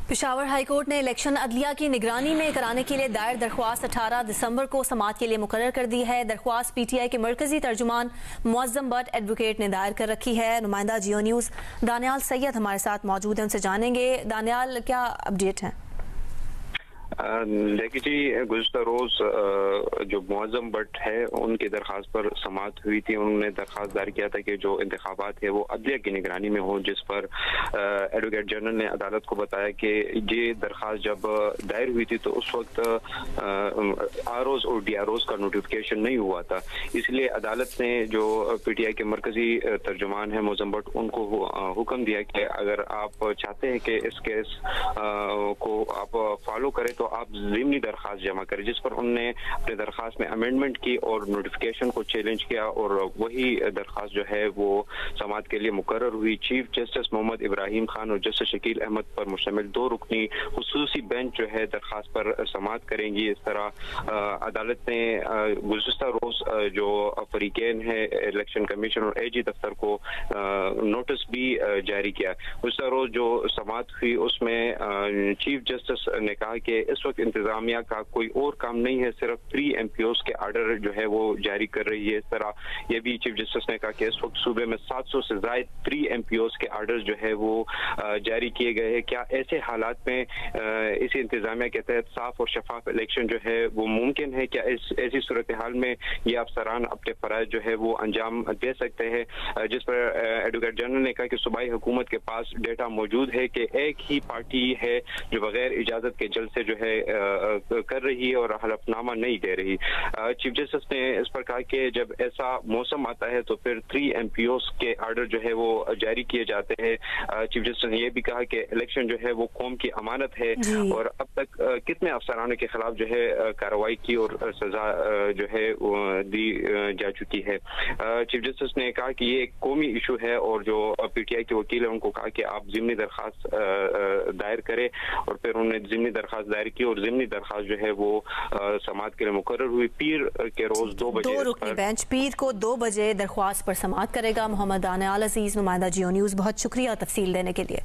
Peshawar high court نے election عدلیہ کی نگرانی میں کرانے کے لیے دائر درخواست 18 دسمبر کو سماعت کے لیے مقرر کر دی ہے۔ درخواست پی ٹی آئی کے مرکزی ترجمان معظم بٹ ایڈوکیٹ نے دائر کر رکھی ہے۔ نمائندہ جیو نیوز دانیال سید ہمارے ساتھ موجود ہیں، ان سے جانیں گے۔ دانیال، کیا اپڈیٹ ہیں؟ دیکھیے جی، گزشتہ روز جو معظم بٹ ہے ان کی درخواست پر سماعت ہوئی تھی۔ انہوں نے درخواست دائر کیا تھا کہ جو انتخابات ہے وہ عدلیہ کی نگرانی میں ہوں، جس پر ایڈوکیٹ جنرل نے عدالت کو بتایا کہ یہ درخواست جب دائر ہوئی تھی تو اس وقت آر اوز اور ڈی آر اوز کا نوٹیفیکیشن نہیں ہوا تھا، اس لیے عدالت نے جو پی ٹی آئی کے مرکزی ترجمان ہے معظم بٹ ان کو حکم دیا کہ اگر آپ چاہتے ہیں کہ اس کیس کو آپ فالو کریں تو آپ ضمنی درخواست جمع کریں، جس پر انہوں نے اپنے درخواست میں امینڈمنٹ کی اور نوٹیفیکیشن کو چیلنج کیا، اور وہی درخواست جو ہے وہ سماعت کے لیے مقرر ہوئی۔ چیف جسٹس محمد ابراہیم خان اور جسٹس شکیل احمد پر مشتمل 2 رکنی خصوصی بینچ جو ہے درخواست پر سماعت کریں گی۔ اس طرح عدالت نے گزشتہ روز جو فریقین ہے الیکشن کمیشن اور اے جی دفتر کو نوٹس بھی جاری کیا۔ گزشتہ روز جو سماعت ہوئی اس میں چیف جسٹس نے کہا کہ اس وقت انتظامیہ کا کوئی اور کام نہیں ہے، صرف 3 ایم پی اوز کے آرڈر جو ہے وہ جاری کر رہی ہے۔ اس طرح یہ بھی چیف جسٹس نے کہا کہ اس وقت صوبے میں 700 سے زائد 3 ایم پی اوز کے آرڈر جو ہے وہ جاری کیے گئے ہیں۔ کیا ایسے حالات میں اسی انتظامیہ کے تحت صاف اور شفاف الیکشن جو ہے وہ ممکن ہے؟ کیا ایسی صورتحال میں یہ افسران اپنے فرائض جو ہے وہ انجام دے سکتے ہیں؟ جس پر ایڈوکیٹ جنرل نے کہا کہ صوبائی حکومت کے پاس ڈیٹا موجود ہے کہ ایک ہی پارٹی ہے جو بغیر اجازت کے جلسے جو ہے کر رہی ہے اور حلف نامہ نہیں دے رہی۔ چیف جسٹس نے اس پر کہا کہ جب ایسا موسم آتا ہے تو پھر 3 ایم پی اوز کے آرڈر جو ہے وہ جاری کیے جاتے ہیں۔ چیف جسٹس نے یہ بھی کہا کہ الیکشن جو ہے وہ قوم کی امانت ہے اور اب تک کتنے افسرانوں کے خلاف جو ہے کارروائی کی اور سزا جو ہے دی جا چکی ہے۔ چیف جسٹس نے کہا کہ یہ ایک قومی ایشو ہے اور جو پی ٹی آئی کے وکیل ہیں ان کو کہا کہ آپ ضمنی درخواست دائر کریں، اور پھر انہوں نے ضمنی درخواست دائر کی اور ضمنی درخواست جو ہے وہ سماعت کے لیے مقرر ہوئی۔ پیر کے روز 2 بجے 2 رکنی بینچ پیر کو 2 بجے درخواست پر سماعت کرے گا۔ محمد دانیال عزیز، نمائندہ جیو نیوز، بہت شکریہ تفصیل دینے کے لیے۔